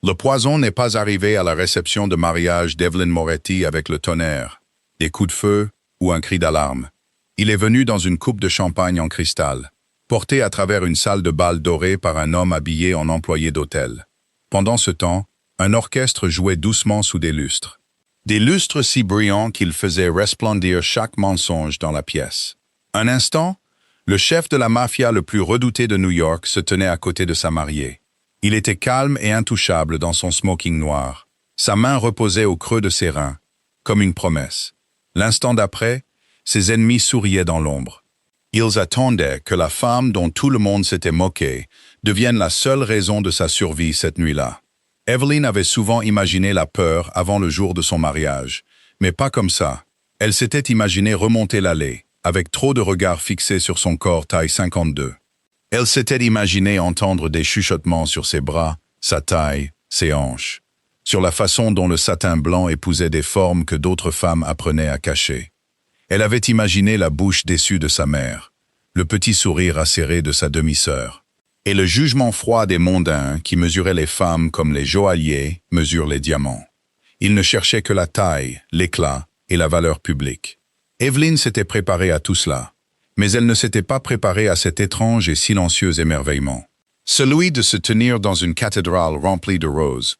Le poison n'est pas arrivé à la réception de mariage d'Evelyn Moretti avec le tonnerre, des coups de feu ou un cri d'alarme. Il est venu dans une coupe de champagne en cristal, porté à travers une salle de bal dorée par un homme habillé en employé d'hôtel. Pendant ce temps, un orchestre jouait doucement sous des lustres. Des lustres si brillants qu'ils faisaient resplendir chaque mensonge dans la pièce. Un instant, le chef de la mafia le plus redouté de New York se tenait à côté de sa mariée. Il était calme et intouchable dans son smoking noir. Sa main reposait au creux de ses reins, comme une promesse. L'instant d'après, ses ennemis souriaient dans l'ombre. Ils attendaient que la femme dont tout le monde s'était moqué devienne la seule raison de sa survie cette nuit-là. Evelyn avait souvent imaginé la peur avant le jour de son mariage, mais pas comme ça. Elle s'était imaginée remonter l'allée, avec trop de regards fixés sur son corps taille 52. Elle s'était imaginée entendre des chuchotements sur ses bras, sa taille, ses hanches, sur la façon dont le satin blanc épousait des formes que d'autres femmes apprenaient à cacher. Elle avait imaginé la bouche déçue de sa mère, le petit sourire acéré de sa demi-sœur, et le jugement froid des mondains qui mesuraient les femmes comme les joailliers mesurent les diamants. Ils ne cherchaient que la taille, l'éclat et la valeur publique. Evelyn s'était préparée à tout cela, mais elle ne s'était pas préparée à cet étrange et silencieux émerveillement. Celui de se tenir dans une cathédrale remplie de roses,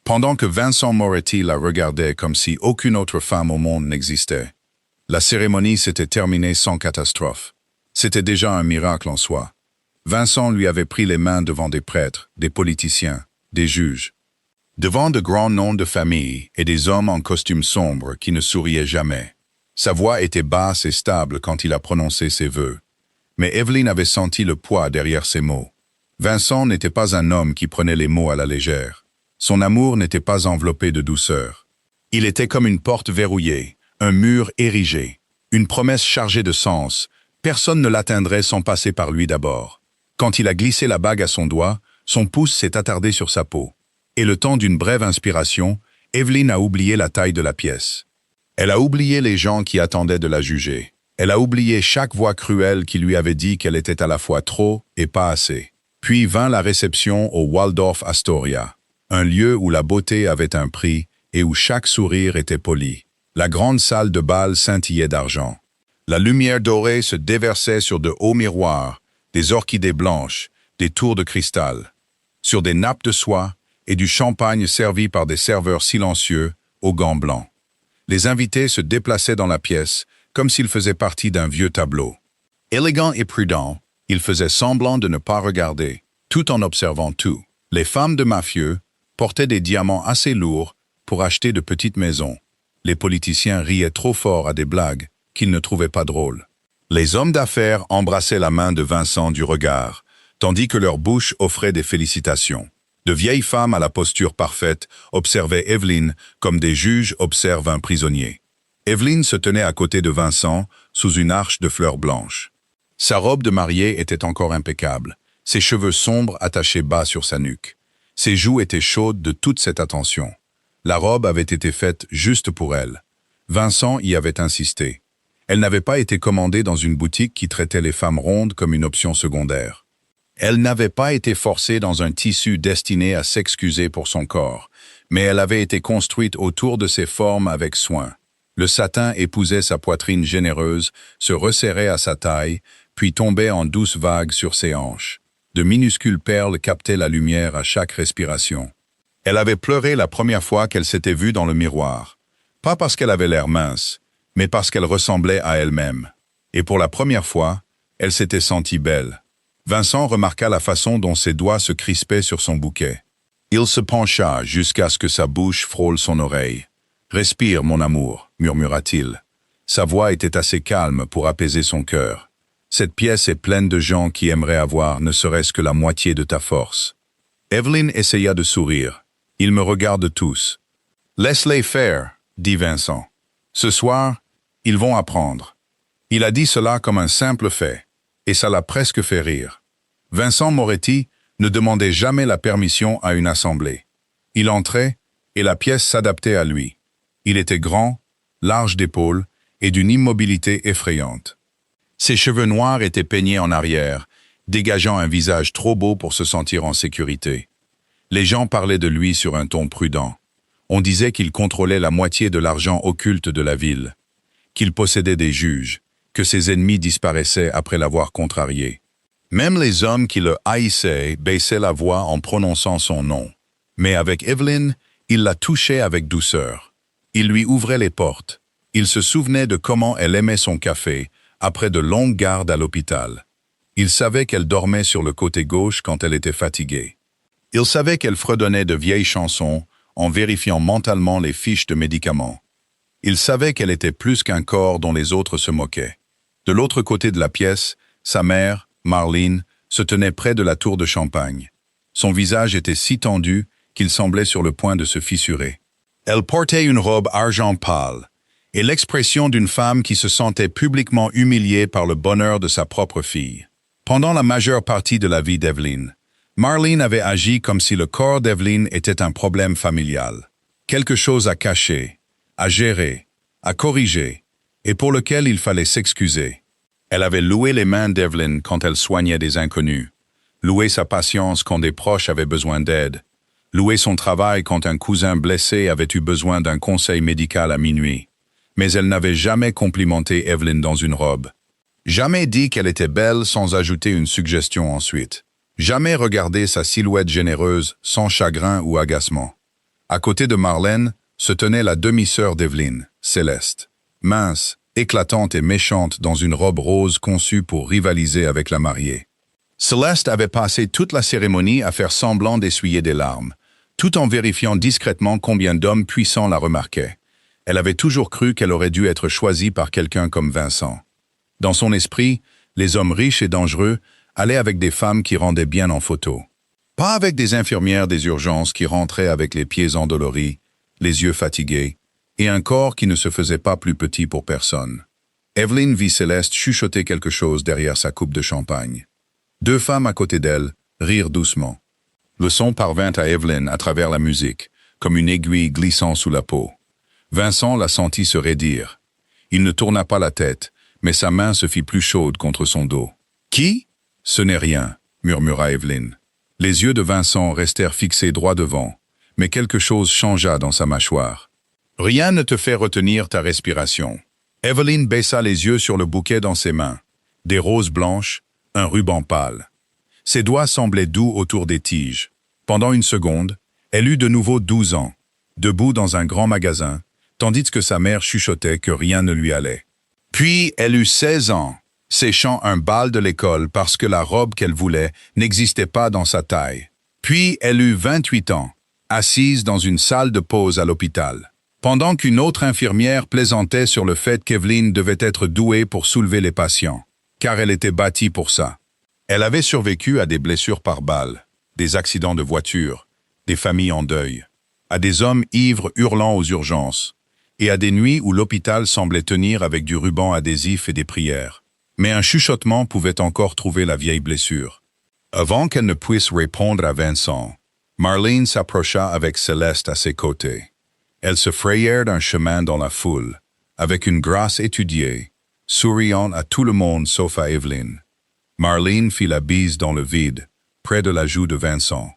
pendant que Vincent Moretti la regardait comme si aucune autre femme au monde n'existait. La cérémonie s'était terminée sans catastrophe. C'était déjà un miracle en soi. Vincent lui avait pris les mains devant des prêtres, des politiciens, des juges, devant de grands noms de famille et des hommes en costume sombre qui ne souriaient jamais. Sa voix était basse et stable quand il a prononcé ses vœux. Mais Evelyn avait senti le poids derrière ses mots. Vincent n'était pas un homme qui prenait les mots à la légère. Son amour n'était pas enveloppé de douceur. Il était comme une porte verrouillée, un mur érigé, une promesse chargée de sens. Personne ne l'atteindrait sans passer par lui d'abord. Quand il a glissé la bague à son doigt, son pouce s'est attardé sur sa peau. Et le temps d'une brève inspiration, Evelyn a oublié la taille de la pièce. Elle a oublié les gens qui attendaient de la juger. Elle a oublié chaque voix cruelle qui lui avait dit qu'elle était à la fois trop et pas assez. Puis vint la réception au Waldorf Astoria, un lieu où la beauté avait un prix et où chaque sourire était poli. La grande salle de bal scintillait d'argent. La lumière dorée se déversait sur de hauts miroirs, des orchidées blanches, des tours de cristal, sur des nappes de soie et du champagne servi par des serveurs silencieux aux gants blancs. Les invités se déplaçaient dans la pièce, comme s'ils faisaient partie d'un vieux tableau. Élégants et prudents, ils faisaient semblant de ne pas regarder, tout en observant tout. Les femmes de mafieux portaient des diamants assez lourds pour acheter de petites maisons. Les politiciens riaient trop fort à des blagues qu'ils ne trouvaient pas drôles. Les hommes d'affaires embrassaient la main de Vincent du regard, tandis que leur bouche offrait des félicitations. De vieilles femmes à la posture parfaite observaient Evelyn comme des juges observent un prisonnier. Evelyn se tenait à côté de Vincent sous une arche de fleurs blanches. Sa robe de mariée était encore impeccable, ses cheveux sombres attachés bas sur sa nuque. Ses joues étaient chaudes de toute cette attention. La robe avait été faite juste pour elle. Vincent y avait insisté. Elle n'avait pas été commandée dans une boutique qui traitait les femmes rondes comme une option secondaire. Elle n'avait pas été forcée dans un tissu destiné à s'excuser pour son corps, mais elle avait été construite autour de ses formes avec soin. Le satin épousait sa poitrine généreuse, se resserrait à sa taille, puis tombait en douces vagues sur ses hanches. De minuscules perles captaient la lumière à chaque respiration. Elle avait pleuré la première fois qu'elle s'était vue dans le miroir. Pas parce qu'elle avait l'air mince, mais parce qu'elle ressemblait à elle-même. Et pour la première fois, elle s'était sentie belle. Vincent remarqua la façon dont ses doigts se crispaient sur son bouquet. Il se pencha jusqu'à ce que sa bouche frôle son oreille. « Respire, mon amour », murmura-t-il. Sa voix était assez calme pour apaiser son cœur. « Cette pièce est pleine de gens qui aimeraient avoir ne serait-ce que la moitié de ta force. » Evelyn essaya de sourire. « Ils me regardent tous. »« Laisse-les faire, » dit Vincent. « Ce soir, ils vont apprendre. » Il a dit cela comme un simple fait, et ça l'a presque fait rire. Vincent Moretti ne demandait jamais la permission à une assemblée. Il entrait, et la pièce s'adaptait à lui. Il était grand, large d'épaules, et d'une immobilité effrayante. Ses cheveux noirs étaient peignés en arrière, dégageant un visage trop beau pour se sentir en sécurité. Les gens parlaient de lui sur un ton prudent. On disait qu'il contrôlait la moitié de l'argent occulte de la ville, qu'il possédait des juges, que ses ennemis disparaissaient après l'avoir contrarié. Même les hommes qui le haïssaient baissaient la voix en prononçant son nom. Mais avec Evelyn, il la touchait avec douceur. Il lui ouvrait les portes. Il se souvenait de comment elle aimait son café, après de longues gardes à l'hôpital. Il savait qu'elle dormait sur le côté gauche quand elle était fatiguée. Il savait qu'elle fredonnait de vieilles chansons en vérifiant mentalement les fiches de médicaments. Il savait qu'elle était plus qu'un corps dont les autres se moquaient. De l'autre côté de la pièce, sa mère, Marlene, se tenait près de la tour de champagne. Son visage était si tendu qu'il semblait sur le point de se fissurer. Elle portait une robe argent pâle, et l'expression d'une femme qui se sentait publiquement humiliée par le bonheur de sa propre fille. Pendant la majeure partie de la vie d'Evelyn, Marlene avait agi comme si le corps d'Evelyn était un problème familial, quelque chose à cacher, à gérer, à corriger, et pour lequel il fallait s'excuser. Elle avait loué les mains d'Evelyn quand elle soignait des inconnus, loué sa patience quand des proches avaient besoin d'aide, loué son travail quand un cousin blessé avait eu besoin d'un conseil médical à minuit. Mais elle n'avait jamais complimenté Evelyn dans une robe. Jamais dit qu'elle était belle sans ajouter une suggestion ensuite. Jamais regardé sa silhouette généreuse sans chagrin ou agacement. À côté de Marlène se tenait la demi-sœur d'Evelyn, Céleste. Mince, éclatante et méchante dans une robe rose conçue pour rivaliser avec la mariée. Céleste avait passé toute la cérémonie à faire semblant d'essuyer des larmes, tout en vérifiant discrètement combien d'hommes puissants la remarquaient. Elle avait toujours cru qu'elle aurait dû être choisie par quelqu'un comme Vincent. Dans son esprit, les hommes riches et dangereux allaient avec des femmes qui rendaient bien en photo. Pas avec des infirmières des urgences qui rentraient avec les pieds endoloris, les yeux fatigués, et un corps qui ne se faisait pas plus petit pour personne. Evelyn vit Céleste chuchoter quelque chose derrière sa coupe de champagne. Deux femmes à côté d'elle rirent doucement. Le son parvint à Evelyn à travers la musique, comme une aiguille glissant sous la peau. Vincent la sentit se raidir. Il ne tourna pas la tête, mais sa main se fit plus chaude contre son dos. « Qui ? Ce n'est rien », murmura Evelyn. Les yeux de Vincent restèrent fixés droit devant, mais quelque chose changea dans sa mâchoire. « Rien ne te fait retenir ta respiration. » Evelyn baissa les yeux sur le bouquet dans ses mains. Des roses blanches, un ruban pâle. Ses doigts semblaient doux autour des tiges. Pendant une seconde, elle eut de nouveau 12 ans, debout dans un grand magasin, tandis que sa mère chuchotait que rien ne lui allait. Puis elle eut 16 ans, séchant un bal de l'école parce que la robe qu'elle voulait n'existait pas dans sa taille. Puis elle eut 28 ans, assise dans une salle de pause à l'hôpital, pendant qu'une autre infirmière plaisantait sur le fait qu'Evelyn devait être douée pour soulever les patients, car elle était bâtie pour ça. Elle avait survécu à des blessures par balle, des accidents de voiture, des familles en deuil, à des hommes ivres hurlant aux urgences, et à des nuits où l'hôpital semblait tenir avec du ruban adhésif et des prières. Mais un chuchotement pouvait encore trouver la vieille blessure. Avant qu'elle ne puisse répondre à Vincent, Marlene s'approcha avec Céleste à ses côtés. Elles se frayèrent un chemin dans la foule, avec une grâce étudiée, souriant à tout le monde sauf à Evelyn. Marlene fit la bise dans le vide, près de la joue de Vincent.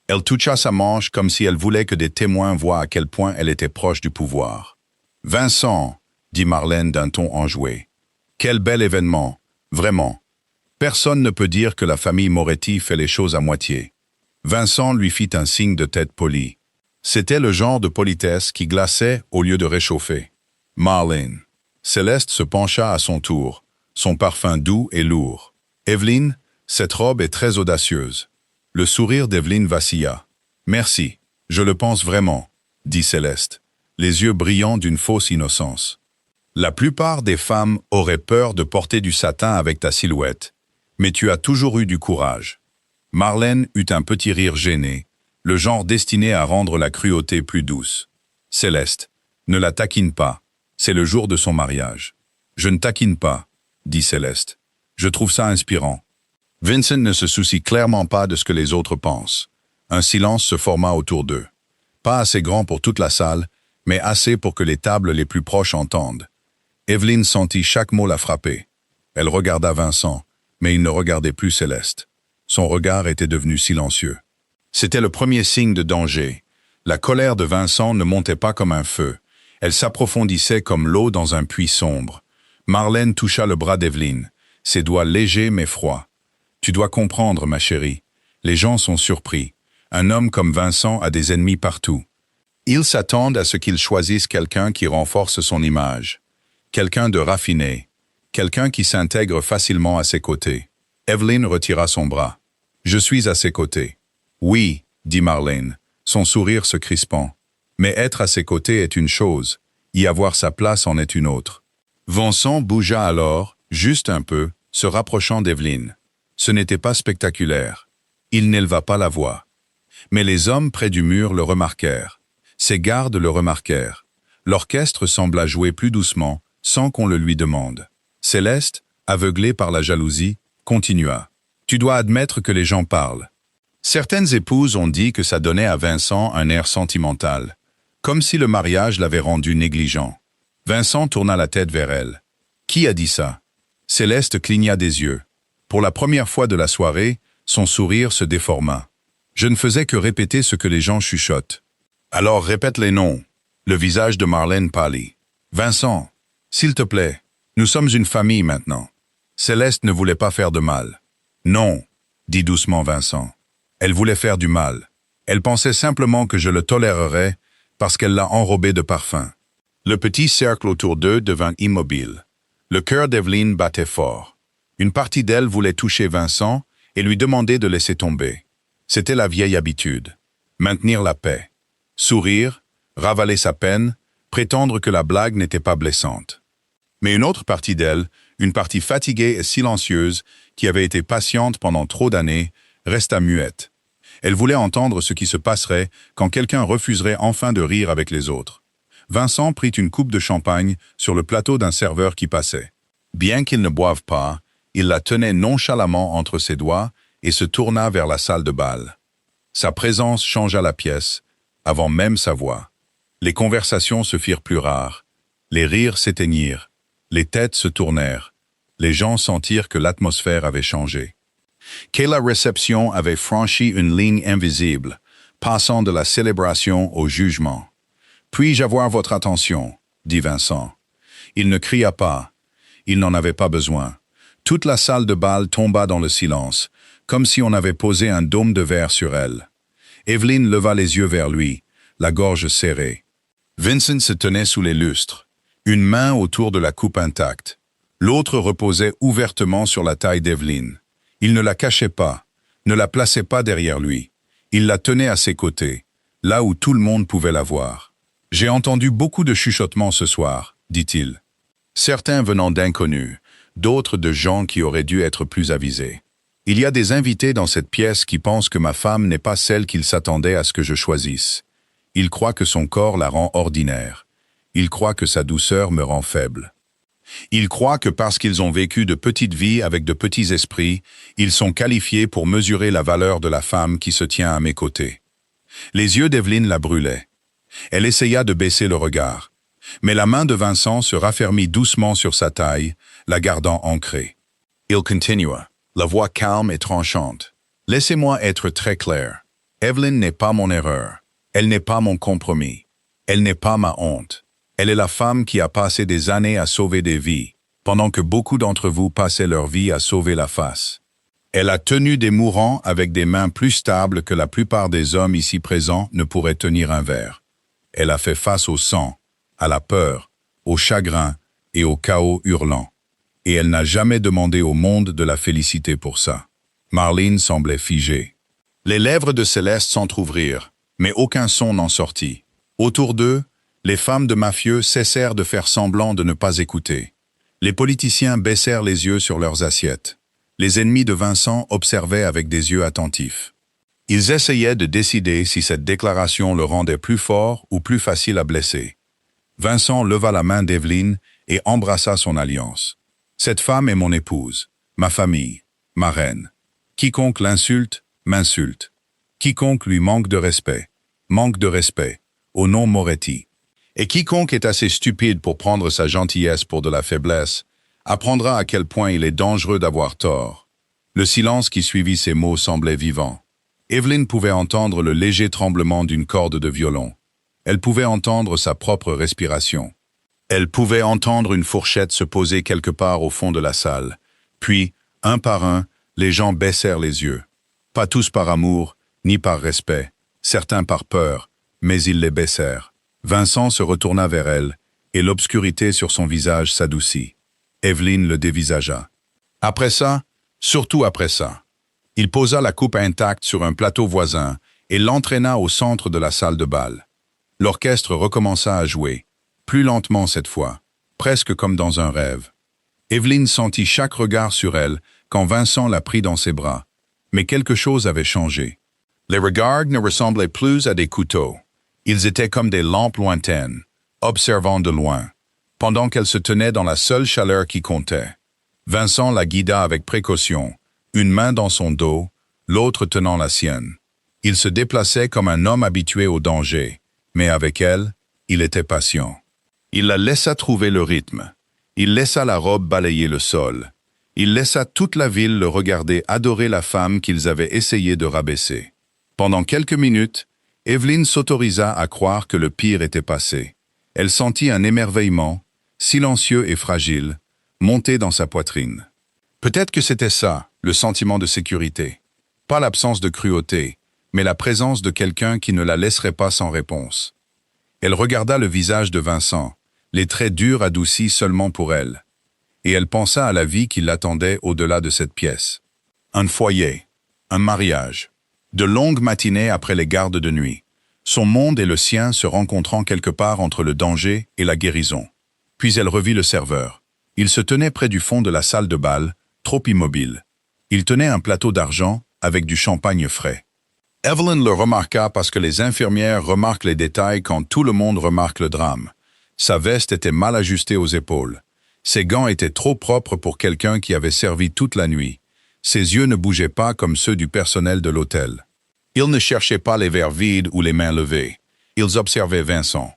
Elle toucha sa manche comme si elle voulait que des témoins voient à quel point elle était proche du pouvoir. « Vincent », dit Marlène d'un ton enjoué. « Quel bel événement, vraiment. Personne ne peut dire que la famille Moretti fait les choses à moitié. » Vincent lui fit un signe de tête poli. C'était le genre de politesse qui glaçait au lieu de réchauffer. « Marlène ». Céleste se pencha à son tour, son parfum doux et lourd. « Evelyn, cette robe est très audacieuse. » Le sourire d'Evelyn vacilla. « Merci, je le pense vraiment, » dit Céleste, les yeux brillants d'une fausse innocence. La plupart des femmes auraient peur de porter du satin avec ta silhouette, mais tu as toujours eu du courage. Marlène eut un petit rire gêné, le genre destiné à rendre la cruauté plus douce. Céleste, ne la taquine pas, c'est le jour de son mariage. Je ne taquine pas, dit Céleste. Je trouve ça inspirant. Vincent ne se soucie clairement pas de ce que les autres pensent. Un silence se forma autour d'eux. Pas assez grand pour toute la salle, mais assez pour que les tables les plus proches entendent. Evelyn sentit chaque mot la frapper. Elle regarda Vincent, mais il ne regardait plus Céleste. Son regard était devenu silencieux. C'était le premier signe de danger. La colère de Vincent ne montait pas comme un feu. Elle s'approfondissait comme l'eau dans un puits sombre. Marlène toucha le bras d'Evelyne, ses doigts légers mais froids. « Tu dois comprendre, ma chérie. Les gens sont surpris. Un homme comme Vincent a des ennemis partout. Ils s'attendent à ce qu'il choisisse quelqu'un qui renforce son image. Quelqu'un de raffiné. Quelqu'un qui s'intègre facilement à ses côtés. » Evelyne retira son bras. « Je suis à ses côtés. »« Oui, » dit Marlène, son sourire se crispant. « Mais être à ses côtés est une chose, y avoir sa place en est une autre. » Vincent bougea alors, juste un peu, se rapprochant d'Evelyne. Ce n'était pas spectaculaire. Il n'éleva pas la voix. Mais les hommes près du mur le remarquèrent. Ses gardes le remarquèrent. L'orchestre sembla jouer plus doucement, sans qu'on le lui demande. Céleste, aveuglée par la jalousie, continua. « Tu dois admettre que les gens parlent. » Certaines épouses ont dit que ça donnait à Vincent un air sentimental, comme si le mariage l'avait rendu négligent. Vincent tourna la tête vers elle. « Qui a dit ça ?» Céleste cligna des yeux. Pour la première fois de la soirée, son sourire se déforma. « Je ne faisais que répéter ce que les gens chuchotent. »« Alors répète les noms. » Le visage de Marlène pâlit. « Vincent, s'il te plaît, nous sommes une famille maintenant. » Céleste ne voulait pas faire de mal. « Non, » dit doucement Vincent. Elle voulait faire du mal. Elle pensait simplement que je le tolérerais parce qu'elle l'a enrobé de parfum. Le petit cercle autour d'eux devint immobile. Le cœur d'Evelyne battait fort. Une partie d'elle voulait toucher Vincent et lui demander de laisser tomber. C'était la vieille habitude. Maintenir la paix. Sourire, ravaler sa peine, prétendre que la blague n'était pas blessante. Mais une autre partie d'elle, une partie fatiguée et silencieuse, qui avait été patiente pendant trop d'années, resta muette. Elle voulait entendre ce qui se passerait quand quelqu'un refuserait enfin de rire avec les autres. Vincent prit une coupe de champagne sur le plateau d'un serveur qui passait. Bien qu'il ne boive pas, il la tenait nonchalamment entre ses doigts et se tourna vers la salle de bal. Sa présence changea la pièce, avant même sa voix. Les conversations se firent plus rares. Les rires s'éteignirent. Les têtes se tournèrent. Les gens sentirent que l'atmosphère avait changé. Que la réception avait franchi une ligne invisible, passant de la célébration au jugement. « Puis-je avoir votre attention ?» dit Vincent. Il ne cria pas. Il n'en avait pas besoin. Toute la salle de bal tomba dans le silence, comme si on avait posé un dôme de verre sur elle. Evelyne leva les yeux vers lui, la gorge serrée. Vincent se tenait sous les lustres, une main autour de la coupe intacte. L'autre reposait ouvertement sur la taille d'Evelyne. Il ne la cachait pas, ne la plaçait pas derrière lui. Il la tenait à ses côtés, là où tout le monde pouvait la voir. « J'ai entendu beaucoup de chuchotements ce soir, » dit-il. Certains venant d'inconnus, d'autres de gens qui auraient dû être plus avisés. Il y a des invités dans cette pièce qui pensent que ma femme n'est pas celle qu'ils s'attendaient à ce que je choisisse. Ils croient que son corps la rend ordinaire. Ils croient que sa douceur me rend faible. Ils croient que parce qu'ils ont vécu de petites vies avec de petits esprits, ils sont qualifiés pour mesurer la valeur de la femme qui se tient à mes côtés. Les yeux d'Evelyne la brûlaient. Elle essaya de baisser le regard. Mais la main de Vincent se raffermit doucement sur sa taille, la gardant ancrée. Il continua, la voix calme et tranchante. « Laissez-moi être très clair. Evelyne n'est pas mon erreur. Elle n'est pas mon compromis. Elle n'est pas ma honte. Elle est la femme qui a passé des années à sauver des vies, pendant que beaucoup d'entre vous passaient leur vie à sauver la face. Elle a tenu des mourants avec des mains plus stables que la plupart des hommes ici présents ne pourraient tenir un verre. Elle a fait face au sang, à la peur, au chagrin et au chaos hurlant. Et elle n'a jamais demandé au monde de la féliciter pour ça. » Marlène semblait figée. Les lèvres de Céleste s'entr'ouvrirent, mais aucun son n'en sortit. Autour d'eux, les femmes de mafieux cessèrent de faire semblant de ne pas écouter. Les politiciens baissèrent les yeux sur leurs assiettes. Les ennemis de Vincent observaient avec des yeux attentifs. Ils essayaient de décider si cette déclaration le rendait plus fort ou plus facile à blesser. Vincent leva la main d'Evelyne et embrassa son alliance. « Cette femme est mon épouse, ma famille, ma reine. Quiconque l'insulte, m'insulte. Quiconque lui manque de respect, au nom Moretti. Et quiconque est assez stupide pour prendre sa gentillesse pour de la faiblesse, apprendra à quel point il est dangereux d'avoir tort. » Le silence qui suivit ces mots semblait vivant. Evelyne pouvait entendre le léger tremblement d'une corde de violon. Elle pouvait entendre sa propre respiration. Elle pouvait entendre une fourchette se poser quelque part au fond de la salle. Puis, un par un, les gens baissèrent les yeux. Pas tous par amour, ni par respect, certains par peur, mais ils les baissèrent. Vincent se retourna vers elle, et l'obscurité sur son visage s'adoucit. Evelyne le dévisagea. Après ça, surtout après ça, il posa la coupe intacte sur un plateau voisin et l'entraîna au centre de la salle de bal. L'orchestre recommença à jouer, plus lentement cette fois, presque comme dans un rêve. Evelyne sentit chaque regard sur elle quand Vincent la prit dans ses bras. Mais quelque chose avait changé. Les regards ne ressemblaient plus à des couteaux. Ils étaient comme des lampes lointaines, observant de loin, pendant qu'elle se tenait dans la seule chaleur qui comptait. Vincent la guida avec précaution, une main dans son dos, l'autre tenant la sienne. Il se déplaçait comme un homme habitué au danger, mais avec elle, il était patient. Il la laissa trouver le rythme. Il laissa la robe balayer le sol. Il laissa toute la ville le regarder adorer la femme qu'ils avaient essayé de rabaisser. Pendant quelques minutes, Evelyne s'autorisa à croire que le pire était passé. Elle sentit un émerveillement, silencieux et fragile, monter dans sa poitrine. Peut-être que c'était ça, le sentiment de sécurité. Pas l'absence de cruauté, mais la présence de quelqu'un qui ne la laisserait pas sans réponse. Elle regarda le visage de Vincent, les traits durs adoucis seulement pour elle. Et elle pensa à la vie qui l'attendait au-delà de cette pièce. Un foyer, un mariage, de longues matinées après les gardes de nuit, son monde et le sien se rencontrant quelque part entre le danger et la guérison. Puis elle revit le serveur. Il se tenait près du fond de la salle de bal, trop immobile. Il tenait un plateau d'argent avec du champagne frais. Evelyn le remarqua parce que les infirmières remarquent les détails quand tout le monde remarque le drame. Sa veste était mal ajustée aux épaules. Ses gants étaient trop propres pour quelqu'un qui avait servi toute la nuit. Ses yeux ne bougeaient pas comme ceux du personnel de l'hôtel. Ils ne cherchaient pas les verres vides ou les mains levées. Ils observaient Vincent.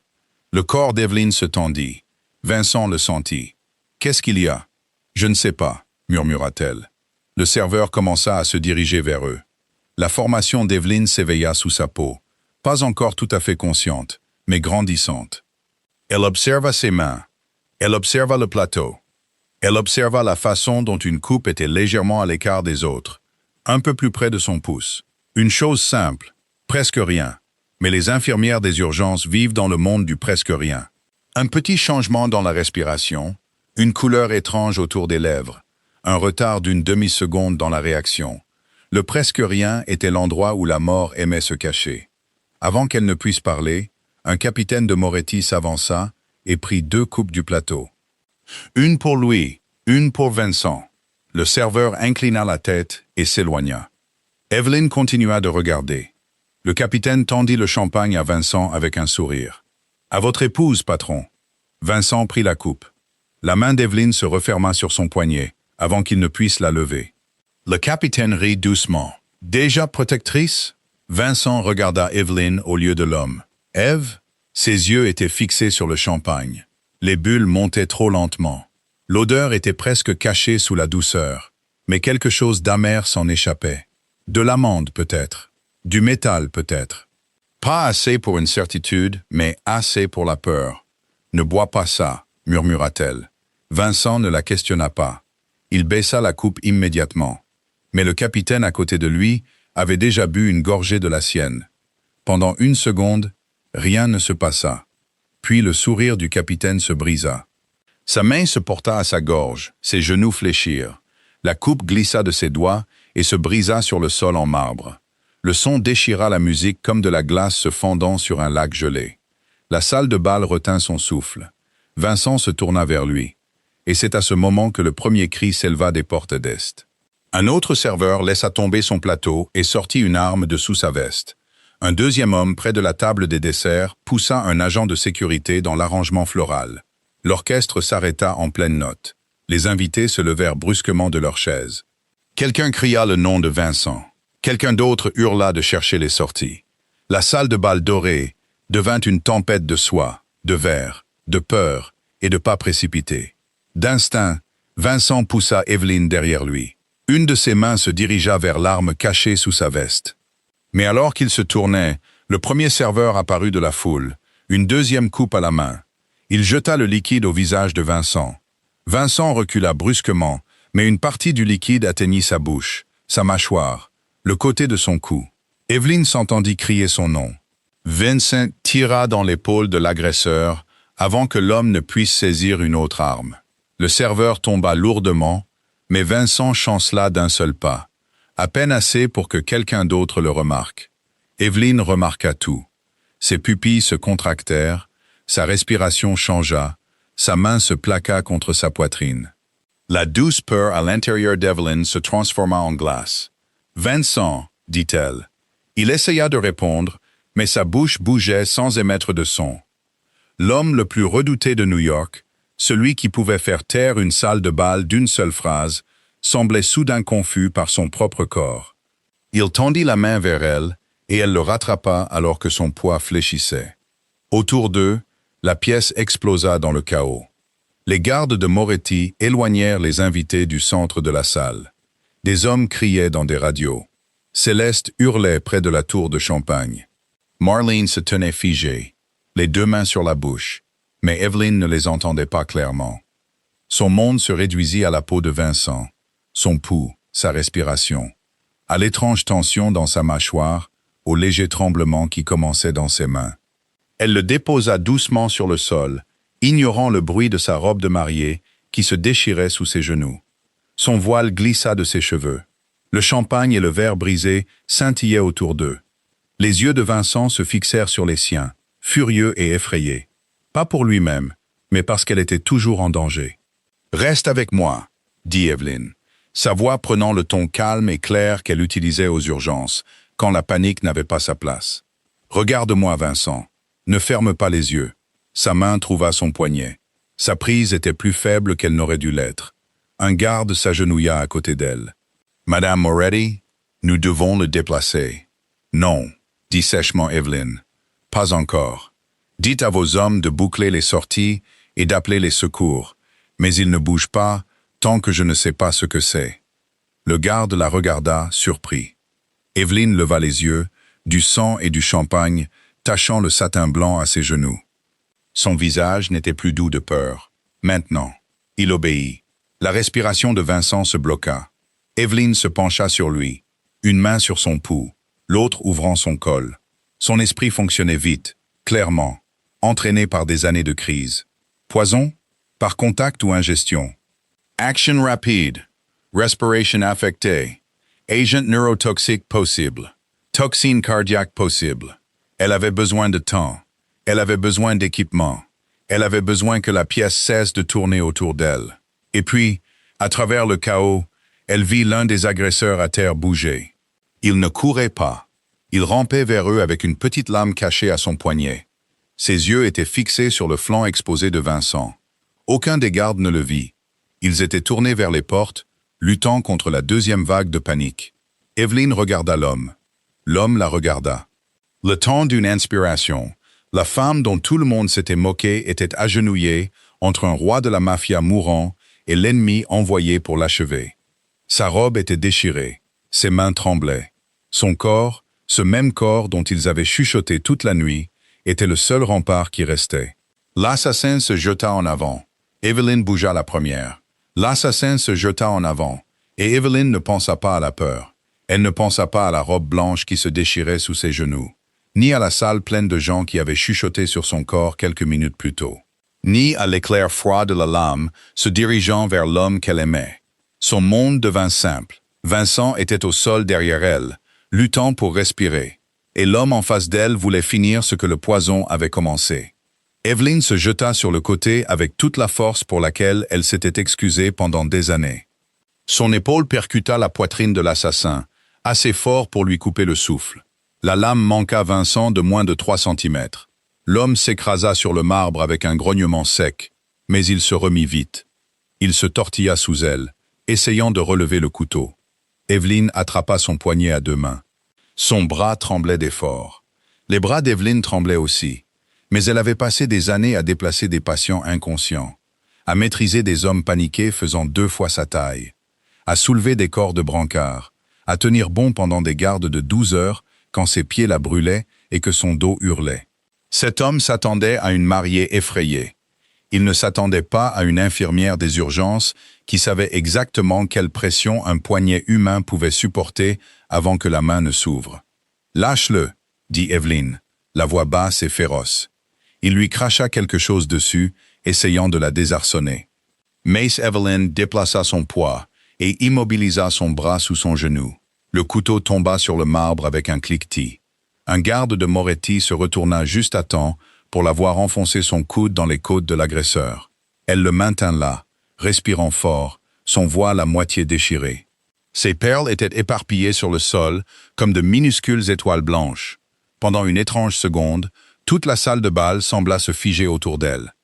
Le corps d'Evelyn se tendit. Vincent le sentit. « Qu'est-ce qu'il y a ?»« Je ne sais pas, » murmura-t-elle. Le serveur commença à se diriger vers eux. La formation d'Evelyn s'éveilla sous sa peau, pas encore tout à fait consciente, mais grandissante. Elle observa ses mains. Elle observa le plateau. Elle observa la façon dont une coupe était légèrement à l'écart des autres, un peu plus près de son pouce. Une chose simple, presque rien, mais les infirmières des urgences vivent dans le monde du presque rien. Un petit changement dans la respiration, une couleur étrange autour des lèvres, un retard d'une demi-seconde dans la réaction. Le presque rien était l'endroit où la mort aimait se cacher. Avant qu'elle ne puisse parler, un capitaine de Moretti s'avança et prit 2 coupes du plateau. Une pour lui, une pour Vincent. Le serveur inclina la tête et s'éloigna. Evelyn continua de regarder. Le capitaine tendit le champagne à Vincent avec un sourire. « À votre épouse, patron. » Vincent prit la coupe. La main d'Evelyn se referma sur son poignet, avant qu'il ne puisse la lever. Le capitaine rit doucement. « Déjà protectrice ?» Vincent regarda Evelyn au lieu de l'homme. « Ève ?» Ses yeux étaient fixés sur le champagne. Les bulles montaient trop lentement. L'odeur était presque cachée sous la douceur, mais quelque chose d'amer s'en échappait. De l'amande peut-être, du métal peut-être. Pas assez pour une certitude, mais assez pour la peur. « Ne bois pas ça », murmura-t-elle. Vincent ne la questionna pas. Il baissa la coupe immédiatement. Mais le capitaine à côté de lui avait déjà bu une gorgée de la sienne. Pendant 1 seconde, rien ne se passa. Puis le sourire du capitaine se brisa. Sa main se porta à sa gorge, ses genoux fléchirent. La coupe glissa de ses doigts et se brisa sur le sol en marbre. Le son déchira la musique comme de la glace se fendant sur un lac gelé. La salle de bal retint son souffle. Vincent se tourna vers lui. Et c'est à ce moment que le premier cri s'éleva des portes d'Est. Un autre serveur laissa tomber son plateau et sortit une arme de sous sa veste. Un deuxième homme, près de la table des desserts, poussa un agent de sécurité dans l'arrangement floral. L'orchestre s'arrêta en pleine note. Les invités se levèrent brusquement de leurs chaises. Quelqu'un cria le nom de Vincent. Quelqu'un d'autre hurla de chercher les sorties. La salle de bal dorée devint une tempête de soie, de verre, de peur et de pas précipités. D'instinct, Vincent poussa Evelyn derrière lui. Une de ses mains se dirigea vers l'arme cachée sous sa veste. Mais alors qu'il se tournait, le premier serveur apparut de la foule, une deuxième coupe à la main. Il jeta le liquide au visage de Vincent. Vincent recula brusquement, mais une partie du liquide atteignit sa bouche, sa mâchoire, le côté de son cou. Evelyne s'entendit crier son nom. Vincent tira dans l'épaule de l'agresseur avant que l'homme ne puisse saisir une autre arme. Le serveur tomba lourdement, mais Vincent chancela d'un seul pas, à peine assez pour que quelqu'un d'autre le remarque. Evelyne remarqua tout. Ses pupilles se contractèrent, sa respiration changea, sa main se plaqua contre sa poitrine. La douce peur à l'intérieur d'Evelyne se transforma en glace. « Vincent » dit-elle. Il essaya de répondre, mais sa bouche bougeait sans émettre de son. L'homme le plus redouté de New York, celui qui pouvait faire taire une salle de bal d'une seule phrase, semblait soudain confus par son propre corps. Il tendit la main vers elle, et elle le rattrapa alors que son poids fléchissait. Autour d'eux, la pièce explosa dans le chaos. Les gardes de Moretti éloignèrent les invités du centre de la salle. Des hommes criaient dans des radios. Céleste hurlait près de la tour de champagne. Marlene se tenait figée, les deux mains sur la bouche, mais Evelyne ne les entendait pas clairement. Son monde se réduisit à la peau de Vincent, son pouls, sa respiration, à l'étrange tension dans sa mâchoire, au léger tremblement qui commençait dans ses mains. Elle le déposa doucement sur le sol, ignorant le bruit de sa robe de mariée qui se déchirait sous ses genoux. Son voile glissa de ses cheveux. Le champagne et le verre brisé scintillaient autour d'eux. Les yeux de Vincent se fixèrent sur les siens, furieux et effrayés. Pas pour lui-même, mais parce qu'elle était toujours en danger. « Reste avec moi », dit Evelyne, sa voix prenant le ton calme et clair qu'elle utilisait aux urgences, quand la panique n'avait pas sa place. « Regarde-moi, Vincent. Ne ferme pas les yeux. » Sa main trouva son poignet. Sa prise était plus faible qu'elle n'aurait dû l'être. Un garde s'agenouilla à côté d'elle. « Madame Moretti, nous devons le déplacer. »« Non, » dit sèchement Evelyne. « Pas encore. Dites à vos hommes de boucler les sorties et d'appeler les secours, mais ils ne bougent pas tant que je ne sais pas ce que c'est. » Le garde la regarda, surpris. Evelyne leva les yeux, du sang et du champagne, tachant le satin blanc à ses genoux. Son visage n'était plus doux de peur. Maintenant, il obéit. La respiration de Vincent se bloqua. Evelyne se pencha sur lui, une main sur son pouls, l'autre ouvrant son col. Son esprit fonctionnait vite, clairement, entraîné par des années de crise. Poison? Par contact ou ingestion? Action rapide. Respiration affectée. Agent neurotoxique possible. Toxine cardiaque possible. Elle avait besoin de temps. Elle avait besoin d'équipement. Elle avait besoin que la pièce cesse de tourner autour d'elle. Et puis, à travers le chaos, elle vit l'un des agresseurs à terre bouger. Il ne courait pas. Il rampait vers eux avec une petite lame cachée à son poignet. Ses yeux étaient fixés sur le flanc exposé de Vincent. Aucun des gardes ne le vit. Ils étaient tournés vers les portes, luttant contre la deuxième vague de panique. Evelyne regarda l'homme. L'homme la regarda. Le temps d'une inspiration, la femme dont tout le monde s'était moqué était agenouillée entre un roi de la mafia mourant et l'ennemi envoyé pour l'achever. Sa robe était déchirée, ses mains tremblaient. Son corps, ce même corps dont ils avaient chuchoté toute la nuit, était le seul rempart qui restait. L'assassin se jeta en avant. Evelyne bougea la première. L'assassin se jeta en avant, et Evelyne ne pensa pas à la peur. Elle ne pensa pas à la robe blanche qui se déchirait sous ses genoux, ni à la salle pleine de gens qui avaient chuchoté sur son corps quelques minutes plus tôt, ni à l'éclair froid de la lame se dirigeant vers l'homme qu'elle aimait. Son monde devint simple. Vincent était au sol derrière elle, luttant pour respirer, et l'homme en face d'elle voulait finir ce que le poison avait commencé. Evelyne se jeta sur le côté avec toute la force pour laquelle elle s'était excusée pendant des années. Son épaule percuta la poitrine de l'assassin, assez fort pour lui couper le souffle. La lame manqua Vincent de moins de 3 centimètres. L'homme s'écrasa sur le marbre avec un grognement sec, mais il se remit vite. Il se tortilla sous elle, essayant de relever le couteau. Evelyne attrapa son poignet à 2 mains. Son bras tremblait d'effort. Les bras d'Evelyne tremblaient aussi, mais elle avait passé des années à déplacer des patients inconscients, à maîtriser des hommes paniqués faisant 2 fois sa taille, à soulever des corps de brancard, à tenir bon pendant des gardes de 12 heures quand ses pieds la brûlaient et que son dos hurlait. Cet homme s'attendait à une mariée effrayée. Il ne s'attendait pas à une infirmière des urgences qui savait exactement quelle pression un poignet humain pouvait supporter avant que la main ne s'ouvre. « Lâche-le » dit Evelyn, la voix basse et féroce. Il lui cracha quelque chose dessus, essayant de la désarçonner. Mace Evelyn déplaça son poids et immobilisa son bras sous son genou. Le couteau tomba sur le marbre avec un cliquetis. Un garde de Moretti se retourna juste à temps pour la voir enfoncer son coude dans les côtes de l'agresseur. Elle le maintint là, respirant fort, son voile à moitié déchiré. Ses perles étaient éparpillées sur le sol comme de minuscules étoiles blanches. Pendant une étrange seconde, toute la salle de bal sembla se figer autour d'elle.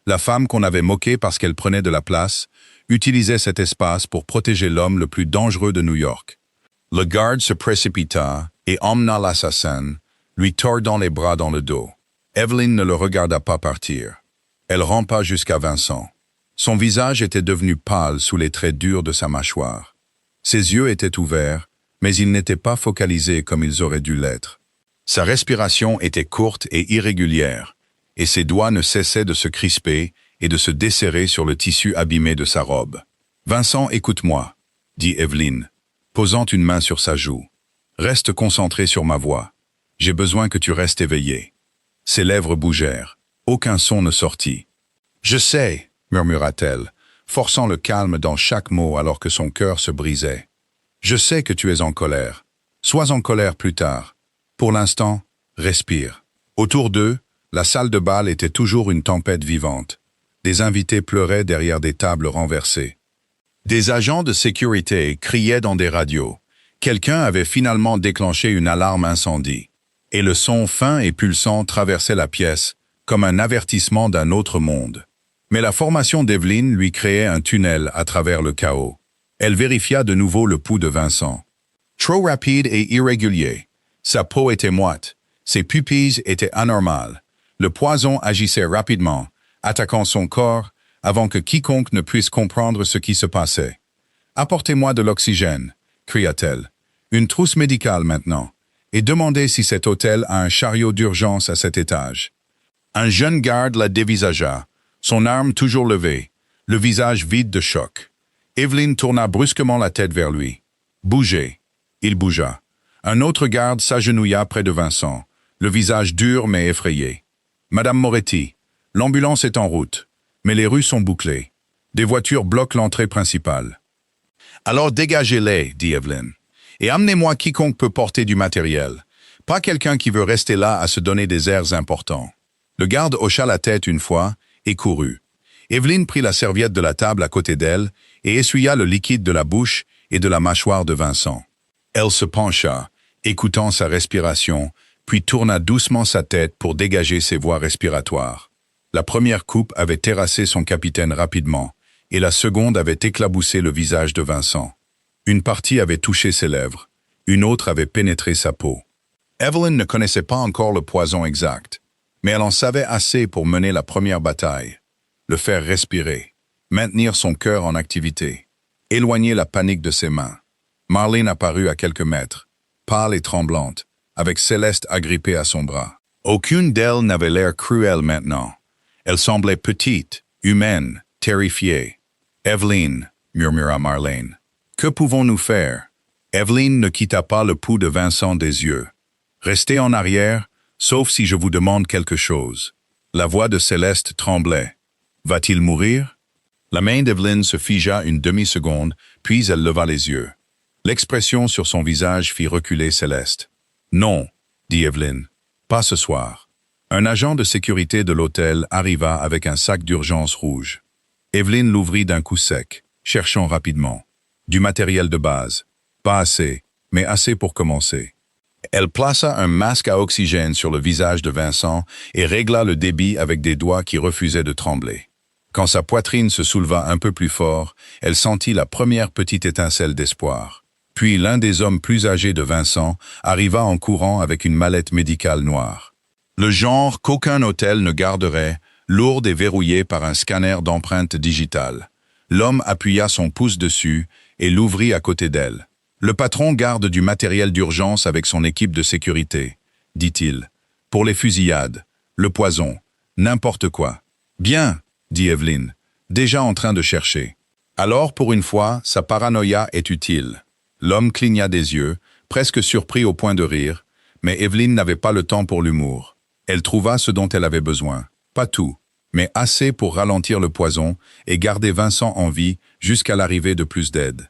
La femme qu'on avait moquée parce qu'elle prenait de la place utilisait cet espace pour protéger l'homme le plus dangereux de New York. Le garde se précipita et emmena l'assassin, lui tordant les bras dans le dos. Evelyn ne le regarda pas partir. Elle rampa jusqu'à Vincent. Son visage était devenu pâle sous les traits durs de sa mâchoire. Ses yeux étaient ouverts, mais ils n'étaient pas focalisés comme ils auraient dû l'être. Sa respiration était courte et irrégulière, et ses doigts ne cessaient de se crisper et de se desserrer sur le tissu abîmé de sa robe. « Vincent, écoute-moi, » dit Evelyn, posant une main sur sa joue. « Reste concentré sur ma voix. J'ai besoin que tu restes éveillé. » Ses lèvres bougèrent. Aucun son ne sortit. « Je sais, » murmura-t-elle, forçant le calme dans chaque mot alors que son cœur se brisait. « Je sais que tu es en colère. Sois en colère plus tard. Pour l'instant, respire. » Autour d'eux, la salle de bal était toujours une tempête vivante. Des invités pleuraient derrière des tables renversées. Des agents de sécurité criaient dans des radios. Quelqu'un avait finalement déclenché une alarme incendie. Et le son fin et pulsant traversait la pièce, comme un avertissement d'un autre monde. Mais la formation d'Evelyn lui créait un tunnel à travers le chaos. Elle vérifia de nouveau le pouls de Vincent. Trop rapide et irrégulier. Sa peau était moite. Ses pupilles étaient anormales. Le poison agissait rapidement, attaquant son corps avant que quiconque ne puisse comprendre ce qui se passait. « Apportez-moi de l'oxygène » cria-t-elle. « Une trousse médicale maintenant. Et demandez si cet hôtel a un chariot d'urgence à cet étage. » Un jeune garde la dévisagea, son arme toujours levée, le visage vide de choc. Evelyn tourna brusquement la tête vers lui. « Bougez !» Il bougea. Un autre garde s'agenouilla près de Vincent, le visage dur mais effrayé. « Madame Moretti, l'ambulance est en route, mais les rues sont bouclées. Des voitures bloquent l'entrée principale. »« Alors dégagez-les, » dit Evelyn. « Et amenez-moi quiconque peut porter du matériel. Pas quelqu'un qui veut rester là à se donner des airs importants. » Le garde hocha la tête une fois et courut. Evelyn prit la serviette de la table à côté d'elle et essuya le liquide de la bouche et de la mâchoire de Vincent. Elle se pencha, écoutant sa respiration, puis tourna doucement sa tête pour dégager ses voies respiratoires. La première coupe avait terrassé son capitaine rapidement, et la seconde avait éclaboussé le visage de Vincent. Une partie avait touché ses lèvres, une autre avait pénétré sa peau. Evelyn ne connaissait pas encore le poison exact, mais elle en savait assez pour mener la première bataille, le faire respirer, maintenir son cœur en activité, éloigner la panique de ses mains. Marlene apparut à quelques mètres, pâle et tremblante, avec Céleste agrippée à son bras. Aucune d'elles n'avait l'air cruelle maintenant. Elle semblait petite, humaine, terrifiée. « Evelyn, » murmura Marlene, « que pouvons-nous faire ?» Evelyn ne quitta pas le pouls de Vincent des yeux. « Restez en arrière, sauf si je vous demande quelque chose. » La voix de Céleste tremblait. « Va-t-il mourir ?» La main d'Evelyn se figea une demi-seconde, puis elle leva les yeux. L'expression sur son visage fit reculer Céleste. « Non, » dit Evelyn, « pas ce soir. » Un agent de sécurité de l'hôtel arriva avec un sac d'urgence rouge. Evelyn l'ouvrit d'un coup sec, cherchant rapidement. Du matériel de base. Pas assez, mais assez pour commencer. Elle plaça un masque à oxygène sur le visage de Vincent et régla le débit avec des doigts qui refusaient de trembler. Quand sa poitrine se souleva un peu plus fort, elle sentit la première petite étincelle d'espoir. Puis l'un des hommes plus âgés de Vincent arriva en courant avec une mallette médicale noire. Le genre qu'aucun hôtel ne garderait, lourde et verrouillée par un scanner d'empreintes digitales. L'homme appuya son pouce dessus et l'ouvrit à côté d'elle. Le patron garde du matériel d'urgence avec son équipe de sécurité, dit-il. Pour les fusillades, le poison, n'importe quoi. Bien, dit Evelyn, déjà en train de chercher. Alors, pour une fois, sa paranoïa est utile. L'homme cligna des yeux, presque surpris au point de rire, mais Evelyn n'avait pas le temps pour l'humour. Elle trouva ce dont elle avait besoin. Pas tout, mais assez pour ralentir le poison et garder Vincent en vie jusqu'à l'arrivée de plus d'aide.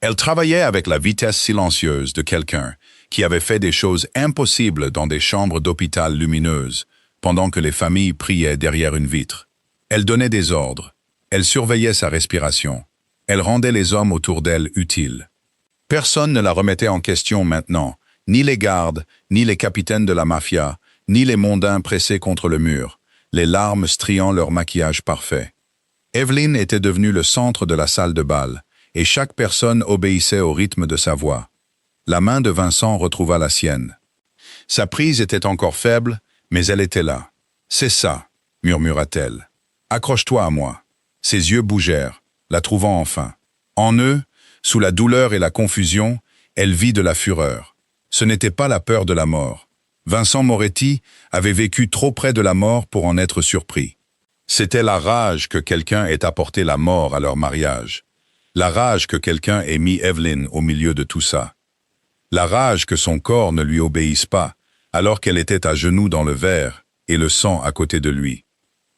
Elle travaillait avec la vitesse silencieuse de quelqu'un qui avait fait des choses impossibles dans des chambres d'hôpital lumineuses, pendant que les familles priaient derrière une vitre. Elle donnait des ordres. Elle surveillait sa respiration. Elle rendait les hommes autour d'elle utiles. Personne ne la remettait en question maintenant, ni les gardes, ni les capitaines de la mafia, ni les mondains pressés contre le mur, les larmes striant leur maquillage parfait. Evelyn était devenue le centre de la salle de bal, et chaque personne obéissait au rythme de sa voix. La main de Vincent retrouva la sienne. Sa prise était encore faible, mais elle était là. « C'est ça », murmura-t-elle. « Accroche-toi à moi. » Ses yeux bougèrent, la trouvant enfin. En eux, sous la douleur et la confusion, elle vit de la fureur. Ce n'était pas la peur de la mort. Vincent Moretti avait vécu trop près de la mort pour en être surpris. C'était la rage que quelqu'un ait apporté la mort à leur mariage. La rage que quelqu'un ait mis Evelyn au milieu de tout ça. La rage que son corps ne lui obéisse pas, alors qu'elle était à genoux dans le verre et le sang à côté de lui.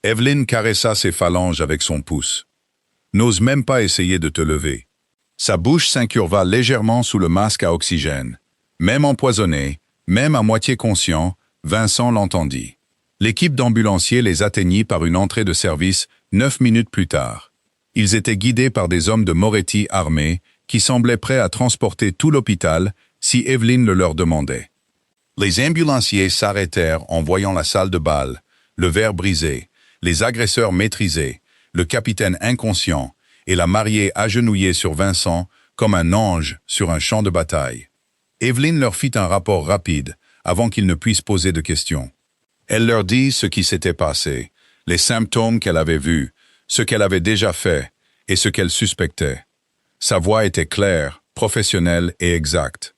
Evelyn caressa ses phalanges avec son pouce. « N'ose même pas essayer de te lever. » Sa bouche s'incurva légèrement sous le masque à oxygène. Même empoisonné, même à moitié conscient, Vincent l'entendit. L'équipe d'ambulanciers les atteignit par une entrée de service 9 minutes plus tard. Ils étaient guidés par des hommes de Moretti armés qui semblaient prêts à transporter tout l'hôpital si Evelyn le leur demandait. Les ambulanciers s'arrêtèrent en voyant la salle de bal, le verre brisé, les agresseurs maîtrisés, le capitaine inconscient et la mariée agenouillée sur Vincent comme un ange sur un champ de bataille. Evelyn leur fit un rapport rapide avant qu'ils ne puissent poser de questions. Elle leur dit ce qui s'était passé, les symptômes qu'elle avait vus, ce qu'elle avait déjà fait et ce qu'elle suspectait. Sa voix était claire, professionnelle et exacte.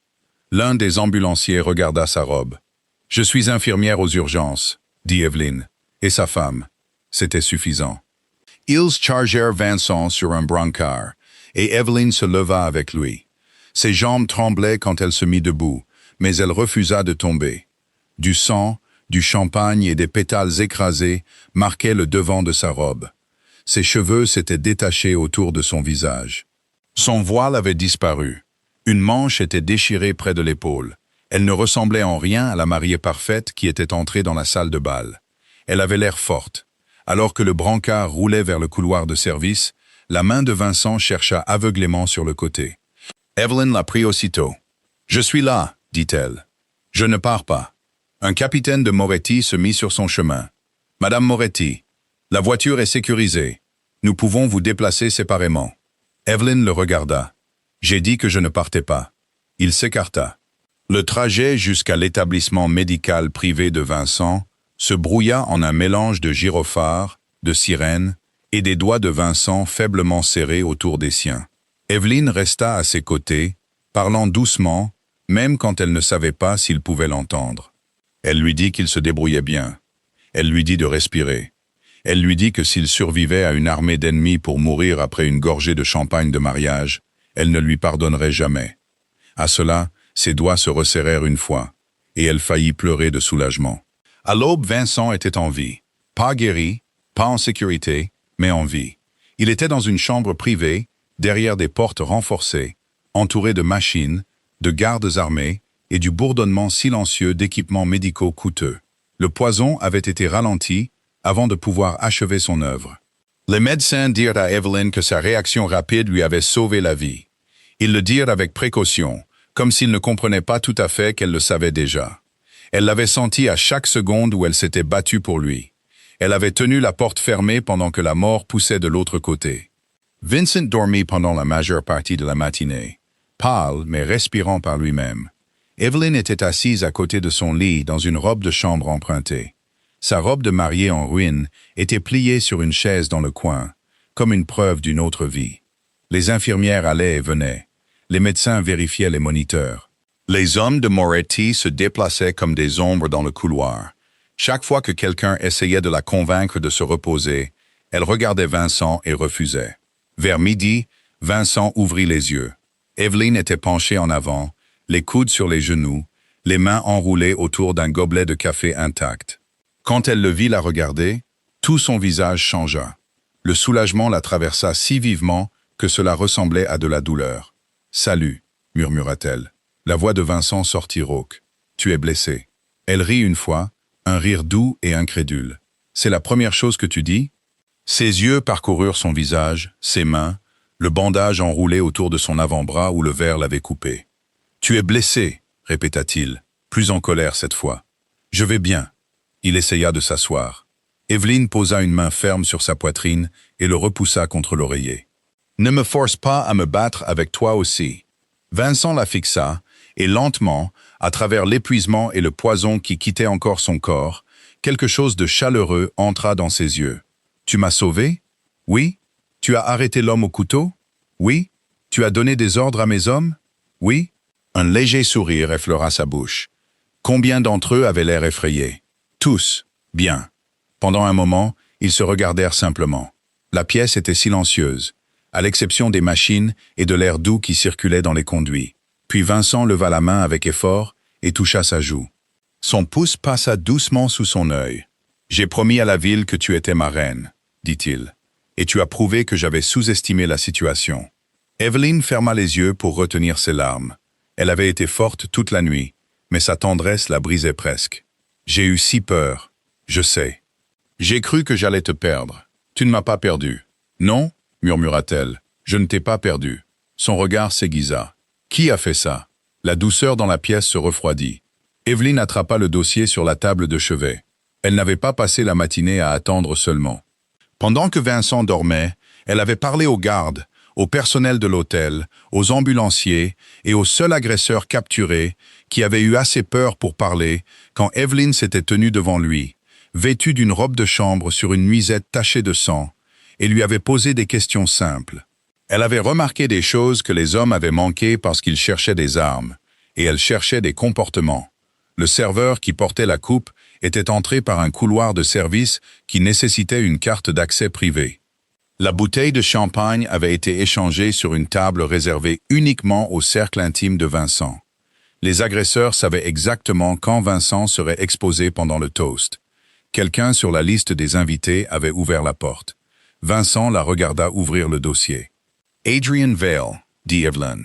L'un des ambulanciers regarda sa robe. « Je suis infirmière aux urgences », dit Evelyn, et sa femme. C'était suffisant. Ils chargèrent Vincent sur un brancard, et Evelyn se leva avec lui. Ses jambes tremblaient quand elle se mit debout, mais elle refusa de tomber. Du sang, du champagne et des pétales écrasés marquaient le devant de sa robe. Ses cheveux s'étaient détachés autour de son visage. Son voile avait disparu. Une manche était déchirée près de l'épaule. Elle ne ressemblait en rien à la mariée parfaite qui était entrée dans la salle de bal. Elle avait l'air forte. Alors que le brancard roulait vers le couloir de service, la main de Vincent chercha aveuglément sur le côté. Evelyn la prit aussitôt. « Je suis là, dit-elle. Je ne pars pas. » Un capitaine de Moretti se mit sur son chemin. « Madame Moretti, la voiture est sécurisée. Nous pouvons vous déplacer séparément. » Evelyn le regarda. « J'ai dit que je ne partais pas. » Il s'écarta. Le trajet jusqu'à l'établissement médical privé de Vincent se brouilla en un mélange de gyrophares, de sirènes et des doigts de Vincent faiblement serrés autour des siens. Evelyn resta à ses côtés, parlant doucement, même quand elle ne savait pas s'il pouvait l'entendre. Elle lui dit qu'il se débrouillait bien. Elle lui dit de respirer. Elle lui dit que s'il survivait à une armée d'ennemis pour mourir après une gorgée de champagne de mariage, elle ne lui pardonnerait jamais. À cela, ses doigts se resserrèrent une fois, et elle faillit pleurer de soulagement. À l'aube, Vincent était en vie. Pas guéri, pas en sécurité, mais en vie. Il était dans une chambre privée, derrière des portes renforcées, entouré de machines, de gardes armés et du bourdonnement silencieux d'équipements médicaux coûteux. Le poison avait été ralenti avant de pouvoir achever son œuvre. Les médecins dirent à Evelyn que sa réaction rapide lui avait sauvé la vie. Ils le dirent avec précaution, comme s'ils ne comprenaient pas tout à fait qu'elle le savait déjà. Elle l'avait senti à chaque seconde où elle s'était battue pour lui. Elle avait tenu la porte fermée pendant que la mort poussait de l'autre côté. Vincent dormit pendant la majeure partie de la matinée, pâle mais respirant par lui-même. Evelyn était assise à côté de son lit dans une robe de chambre empruntée. Sa robe de mariée en ruine était pliée sur une chaise dans le coin, comme une preuve d'une autre vie. Les infirmières allaient et venaient. Les médecins vérifiaient les moniteurs. Les hommes de Moretti se déplaçaient comme des ombres dans le couloir. Chaque fois que quelqu'un essayait de la convaincre de se reposer, elle regardait Vincent et refusait. Vers midi, Vincent ouvrit les yeux. Evelyn était penchée en avant, les coudes sur les genoux, les mains enroulées autour d'un gobelet de café intact. Quand elle le vit la regarder, tout son visage changea. Le soulagement la traversa si vivement que cela ressemblait à de la douleur. « Salut », murmura-t-elle. La voix de Vincent sortit rauque. « Tu es blessé. » Elle rit une fois, un rire doux et incrédule. « C'est la première chose que tu dis ?» Ses yeux parcoururent son visage, ses mains, le bandage enroulé autour de son avant-bras où le verre l'avait coupé. « Tu es blessé », répéta-t-il, plus en colère cette fois. « Je vais bien. » Il essaya de s'asseoir. Evelyn posa une main ferme sur sa poitrine et le repoussa contre l'oreiller. « Ne me force pas à me battre avec toi aussi. » Vincent la fixa, et lentement, à travers l'épuisement et le poison qui quittait encore son corps, quelque chose de chaleureux entra dans ses yeux. « Tu m'as sauvé? Oui. Tu as arrêté l'homme au couteau? Oui. Tu as donné des ordres à mes hommes? Oui. » Un léger sourire effleura sa bouche. Combien d'entre eux avaient l'air effrayés? Tous. Bien. Pendant un moment, ils se regardèrent simplement. La pièce était silencieuse, à l'exception des machines et de l'air doux qui circulait dans les conduits. Puis Vincent leva la main avec effort et toucha sa joue. Son pouce passa doucement sous son œil. « J'ai promis à la ville que tu étais ma reine, » dit-il, « et tu as prouvé que j'avais sous-estimé la situation. » Evelyn ferma les yeux pour retenir ses larmes. Elle avait été forte toute la nuit, mais sa tendresse la brisait presque. « J'ai eu si peur, je sais. J'ai cru que j'allais te perdre. Tu ne m'as pas perdu. »« Non » murmura-t-elle, « je ne t'ai pas perdu. » Son regard s'aiguisa. « Qui a fait ça ?» La douceur dans la pièce se refroidit. Evelyn attrapa le dossier sur la table de chevet. Elle n'avait pas passé la matinée à attendre seulement. Pendant que Vincent dormait, elle avait parlé aux gardes, au personnel de l'hôtel, aux ambulanciers et au seul agresseur capturé qui avait eu assez peur pour parler quand Evelyn s'était tenue devant lui, vêtue d'une robe de chambre sur une nuisette tachée de sang, et lui avait posé des questions simples. Elle avait remarqué des choses que les hommes avaient manquées parce qu'ils cherchaient des armes, et elle cherchait des comportements. Le serveur qui portait la coupe était entré par un couloir de service qui nécessitait une carte d'accès privée. La bouteille de champagne avait été échangée sur une table réservée uniquement au cercle intime de Vincent. Les agresseurs savaient exactement quand Vincent serait exposé pendant le toast. Quelqu'un sur la liste des invités avait ouvert la porte. Vincent la regarda ouvrir le dossier. « Adrian Vale », dit Evelyn.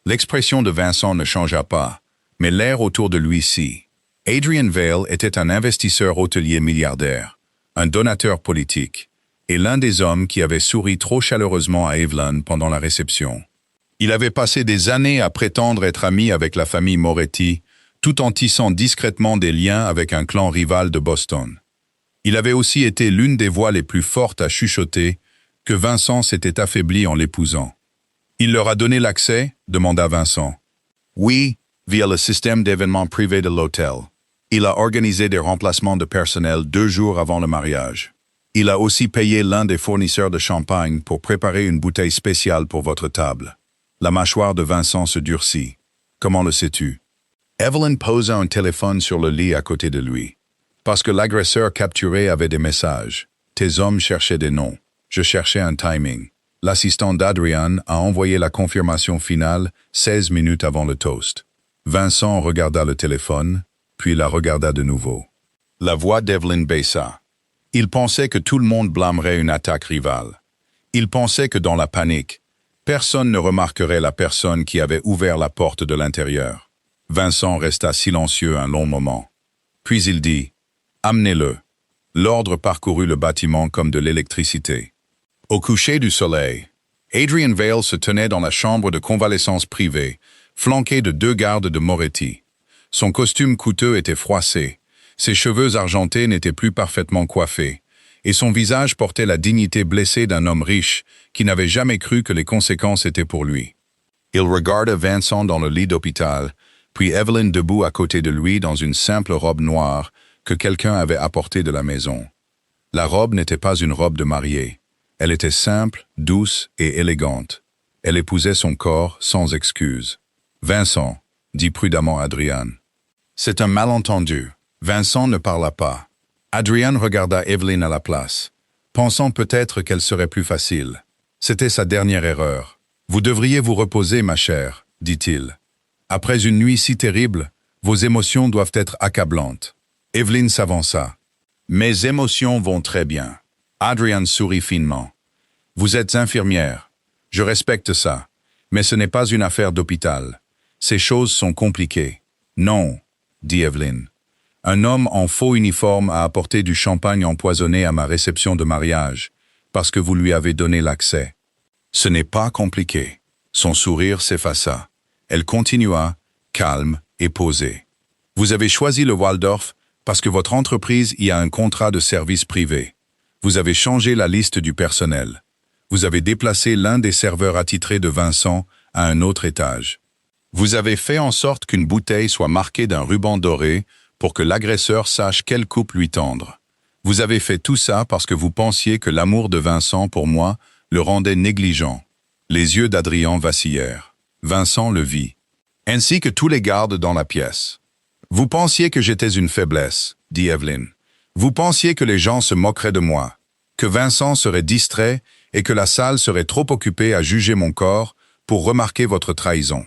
L'expression de Vincent ne changea pas, mais l'air autour de lui si. Adrian Vale était un investisseur hôtelier milliardaire, un donateur politique, et l'un des hommes qui avait souri trop chaleureusement à Evelyn pendant la réception. Il avait passé des années à prétendre être ami avec la famille Moretti, tout en tissant discrètement des liens avec un clan rival de Boston. Il avait aussi été l'une des voix les plus fortes à chuchoter que Vincent s'était affaibli en l'épousant. « Il leur a donné l'accès ?» demanda Vincent. « Oui, via le système d'événements privés de l'hôtel. Il a organisé des remplacements de personnel 2 jours avant le mariage. Il a aussi payé l'un des fournisseurs de champagne pour préparer une bouteille spéciale pour votre table. » La mâchoire de Vincent se durcit. « Comment le sais-tu » Evelyn posa un téléphone sur le lit à côté de lui. « Parce que l'agresseur capturé avait des messages. Tes hommes cherchaient des noms. Je cherchais un timing. L'assistant d'Adrian a envoyé la confirmation finale 16 minutes avant le toast. » Vincent regarda le téléphone, puis la regarda de nouveau. La voix d'Evelyn baissa. Il pensait que tout le monde blâmerait une attaque rivale. Il pensait que dans la panique, personne ne remarquerait la personne qui avait ouvert la porte de l'intérieur. Vincent resta silencieux un long moment. Puis il dit « Amenez-le ». L'ordre parcourut le bâtiment comme de l'électricité. Au coucher du soleil, Adrian Vale se tenait dans la chambre de convalescence privée, flanqué de 2 gardes de Moretti. Son costume coûteux était froissé, ses cheveux argentés n'étaient plus parfaitement coiffés, et son visage portait la dignité blessée d'un homme riche qui n'avait jamais cru que les conséquences étaient pour lui. Il regarda Vincent dans le lit d'hôpital, puis Evelyn debout à côté de lui dans une simple robe noire que quelqu'un avait apportée de la maison. La robe n'était pas une robe de mariée. Elle était simple, douce et élégante. Elle épousait son corps sans excuse. « Vincent, dit prudemment Adrian. »« C'est un malentendu. » Vincent ne parla pas. Adrian regarda Evelyn à la place, pensant peut-être qu'elle serait plus facile. C'était sa dernière erreur. « Vous devriez vous reposer, ma chère, dit-il. Après une nuit si terrible, vos émotions doivent être accablantes. » Evelyn s'avança. « Mes émotions vont très bien. » Adrian sourit finement. « Vous êtes infirmière. Je respecte ça. Mais ce n'est pas une affaire d'hôpital. Ces choses sont compliquées. »« Non, » dit Evelyn. « Un homme en faux uniforme a apporté du champagne empoisonné à ma réception de mariage, parce que vous lui avez donné l'accès. » Ce n'est pas compliqué. Son sourire s'effaça. Elle continua, calme et posée. « Vous avez choisi le Waldorf parce que votre entreprise y a un contrat de service privé. Vous avez changé la liste du personnel. Vous avez déplacé l'un des serveurs attitrés de Vincent à un autre étage. Vous avez fait en sorte qu'une bouteille soit marquée d'un ruban doré pour que l'agresseur sache quelle coupe lui tendre. Vous avez fait tout ça parce que vous pensiez que l'amour de Vincent pour moi le rendait négligent. » Les yeux d'Adrian vacillèrent. Vincent le vit, ainsi que tous les gardes dans la pièce. « Vous pensiez que j'étais une faiblesse, » dit Evelyn. « Vous pensiez que les gens se moqueraient de moi, que Vincent serait distrait et que la salle serait trop occupée à juger mon corps pour remarquer votre trahison. »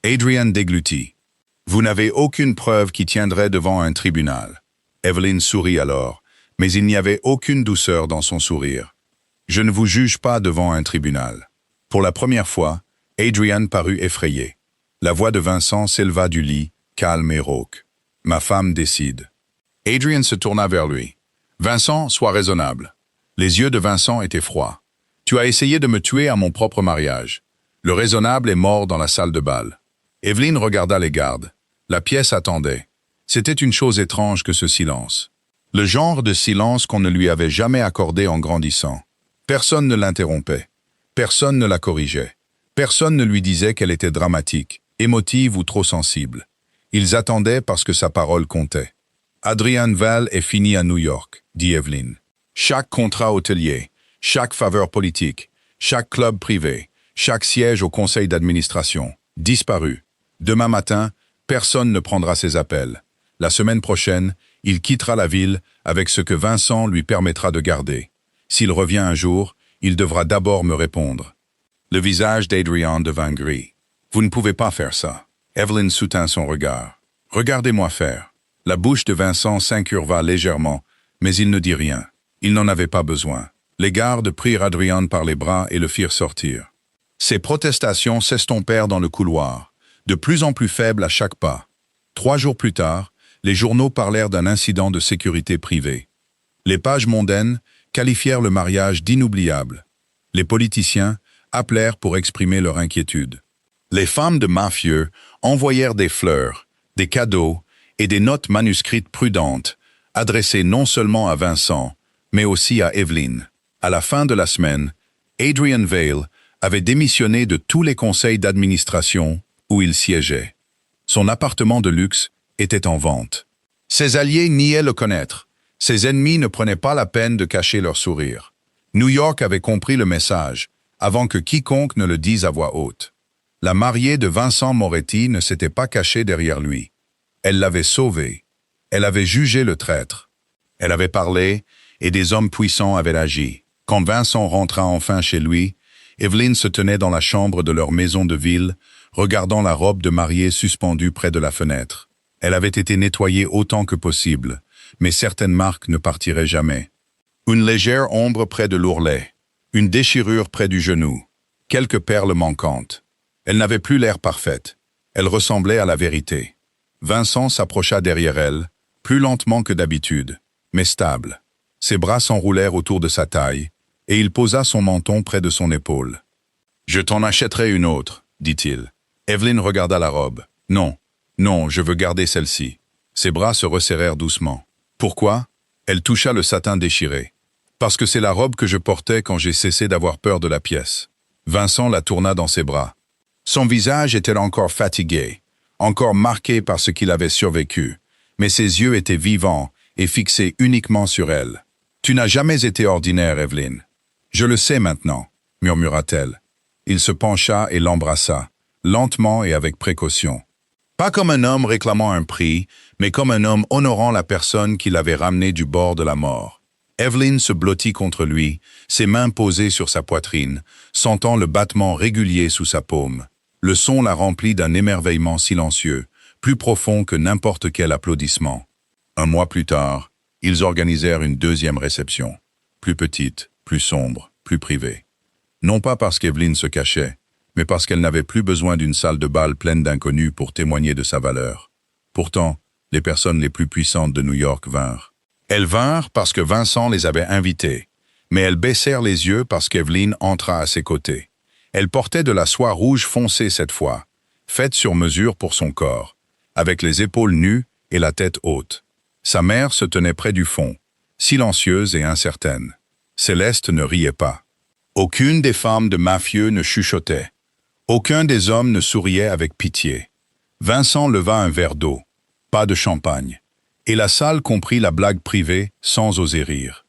Adrian déglutit. « Vous n'avez aucune preuve qui tiendrait devant un tribunal. » Evelyn sourit alors, mais il n'y avait aucune douceur dans son sourire. « Je ne vous juge pas devant un tribunal. » Pour la première fois, Adrian parut effrayé. La voix de Vincent s'éleva du lit, calme et rauque. « Ma femme décide. » Adrian se tourna vers lui. « Vincent, sois raisonnable. » Les yeux de Vincent étaient froids. « Tu as essayé de me tuer à mon propre mariage. Le raisonnable est mort dans la salle de bal. » Evelyn regarda les gardes. La pièce attendait. C'était une chose étrange que ce silence. Le genre de silence qu'on ne lui avait jamais accordé en grandissant. Personne ne l'interrompait. Personne ne la corrigeait. Personne ne lui disait qu'elle était dramatique, émotive ou trop sensible. Ils attendaient parce que sa parole comptait. « Adrian Vale est fini à New York, » dit Evelyn. « Chaque contrat hôtelier, chaque faveur politique, chaque club privé, chaque siège au conseil d'administration, disparu. Demain matin, personne ne prendra ses appels. La semaine prochaine, il quittera la ville avec ce que Vincent lui permettra de garder. S'il revient un jour, il devra d'abord me répondre. » Le visage d'Adrian devint gris. « Vous ne pouvez pas faire ça. » Evelyn soutint son regard. « Regardez-moi faire. » La bouche de Vincent s'incurva légèrement, mais il ne dit rien. Il n'en avait pas besoin. Les gardes prirent Adrian par les bras et le firent sortir. Ses protestations s'estompèrent dans le couloir, de plus en plus faibles à chaque pas. 3 jours plus tard, les journaux parlèrent d'un incident de sécurité privée. Les pages mondaines qualifièrent le mariage d'inoubliable. Les politiciens appelèrent pour exprimer leur inquiétude. Les femmes de mafieux envoyèrent des fleurs, des cadeaux et des notes manuscrites prudentes, adressées non seulement à Vincent, mais aussi à Evelyn. À la fin de la semaine, Adrian Vale avait démissionné de tous les conseils d'administration où il siégeait. Son appartement de luxe était en vente. Ses alliés niaient le connaître. Ses ennemis ne prenaient pas la peine de cacher leur sourire. New York avait compris le message, avant que quiconque ne le dise à voix haute. La mariée de Vincent Moretti ne s'était pas cachée derrière lui. Elle l'avait sauvé. Elle avait jugé le traître. Elle avait parlé, et des hommes puissants avaient agi. Quand Vincent rentra enfin chez lui, Evelyn se tenait dans la chambre de leur maison de ville, regardant la robe de mariée suspendue près de la fenêtre. Elle avait été nettoyée autant que possible, mais certaines marques ne partiraient jamais. Une légère ombre près de l'ourlet, une déchirure près du genou, quelques perles manquantes. Elle n'avait plus l'air parfaite. Elle ressemblait à la vérité. Vincent s'approcha derrière elle, plus lentement que d'habitude, mais stable. Ses bras s'enroulèrent autour de sa taille, et il posa son menton près de son épaule. « Je t'en achèterai une autre, » dit-il. Evelyn regarda la robe. « Non, non, je veux garder celle-ci. » Ses bras se resserrèrent doucement. « Pourquoi ?» Elle toucha le satin déchiré. « Parce que c'est la robe que je portais quand j'ai cessé d'avoir peur de la pièce. » Vincent la tourna dans ses bras. Son visage était encore fatigué, encore marqué par ce qu'il avait survécu, mais ses yeux étaient vivants et fixés uniquement sur elle. « Tu n'as jamais été ordinaire, Evelyn. »« Je le sais maintenant, » murmura-t-elle. Il se pencha et l'embrassa, lentement et avec précaution. Pas comme un homme réclamant un prix, mais comme un homme honorant la personne qui l'avait ramené du bord de la mort. Evelyn se blottit contre lui, ses mains posées sur sa poitrine, sentant le battement régulier sous sa paume. Le son la remplit d'un émerveillement silencieux, plus profond que n'importe quel applaudissement. Un mois plus tard, ils organisèrent une deuxième réception, plus petite, plus sombre, plus privée. Non pas parce qu'Evelyn se cachait, mais parce qu'elle n'avait plus besoin d'une salle de bal pleine d'inconnus pour témoigner de sa valeur. Pourtant, les personnes les plus puissantes de New York vinrent. Elles vinrent parce que Vincent les avait invitées, mais elles baissèrent les yeux parce qu'Evelyn entra à ses côtés. Elle portait de la soie rouge foncée cette fois, faite sur mesure pour son corps, avec les épaules nues et la tête haute. Sa mère se tenait près du fond, silencieuse et incertaine. Céleste ne riait pas. Aucune des femmes de mafieux ne chuchotait. Aucun des hommes ne souriait avec pitié. Vincent leva un verre d'eau, pas de champagne, et la salle comprit la blague privée sans oser rire.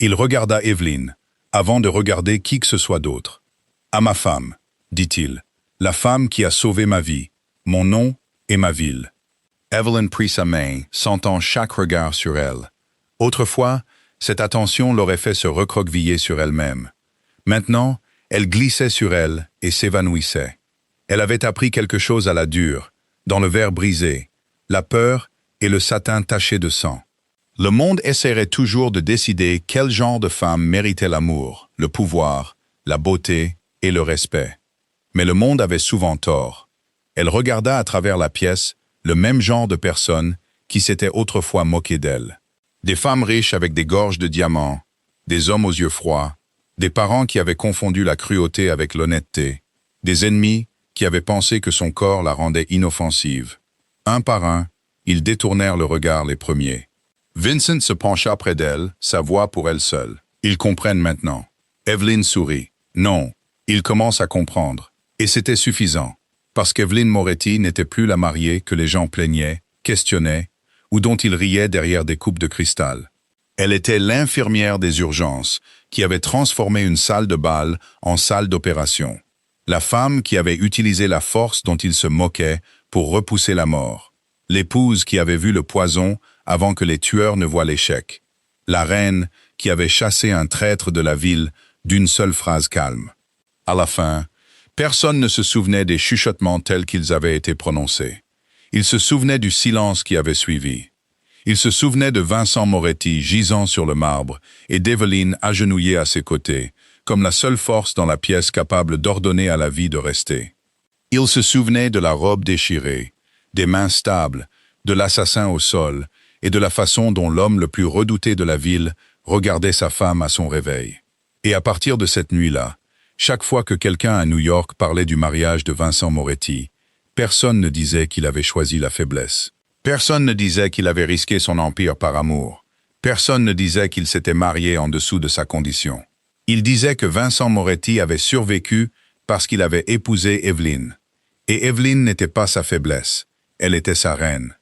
Il regarda Evelyn, avant de regarder qui que ce soit d'autre. « À ma femme, dit-il, la femme qui a sauvé ma vie, mon nom et ma ville. » Evelyn prit sa main, sentant chaque regard sur elle. Autrefois, cette attention l'aurait fait se recroqueviller sur elle-même. Maintenant, elle glissait sur elle et s'évanouissait. Elle avait appris quelque chose à la dure, dans le verre brisé, la peur et le satin taché de sang. Le monde essaierait toujours de décider quel genre de femme méritait l'amour, le pouvoir, la beauté et le respect. Mais le monde avait souvent tort. Elle regarda à travers la pièce le même genre de personnes qui s'étaient autrefois moquées d'elle. Des femmes riches avec des gorges de diamants, des hommes aux yeux froids, des parents qui avaient confondu la cruauté avec l'honnêteté, des ennemis qui avaient pensé que son corps la rendait inoffensive. Un par un, ils détournèrent le regard les premiers. Vincent se pencha près d'elle, sa voix pour elle seule. Ils comprennent maintenant. Evelyn sourit. Non, ils commencent à comprendre. Et c'était suffisant, parce qu'Evelyn Moretti n'était plus la mariée que les gens plaignaient, questionnaient, ou dont ils riaient derrière des coupes de cristal. Elle était l'infirmière des urgences, qui avait transformé une salle de bal en salle d'opération. La femme qui avait utilisé la force dont il se moquait pour repousser la mort. L'épouse qui avait vu le poison avant que les tueurs ne voient l'échec. La reine qui avait chassé un traître de la ville d'une seule phrase calme. À la fin, personne ne se souvenait des chuchotements tels qu'ils avaient été prononcés. Ils se souvenaient du silence qui avait suivi. Ils se souvenaient de Vincent Moretti gisant sur le marbre et d'Evelyn agenouillée à ses côtés, comme la seule force dans la pièce capable d'ordonner à la vie de rester. Ils se souvenaient de la robe déchirée, des mains stables, de l'assassin au sol et de la façon dont l'homme le plus redouté de la ville regardait sa femme à son réveil. Et à partir de cette nuit-là, chaque fois que quelqu'un à New York parlait du mariage de Vincent Moretti, personne ne disait qu'il avait choisi la faiblesse. Personne ne disait qu'il avait risqué son empire par amour. Personne ne disait qu'il s'était marié en dessous de sa condition. Il disait que Vincent Moretti avait survécu parce qu'il avait épousé Evelyn. Et Evelyn n'était pas sa faiblesse, elle était sa reine.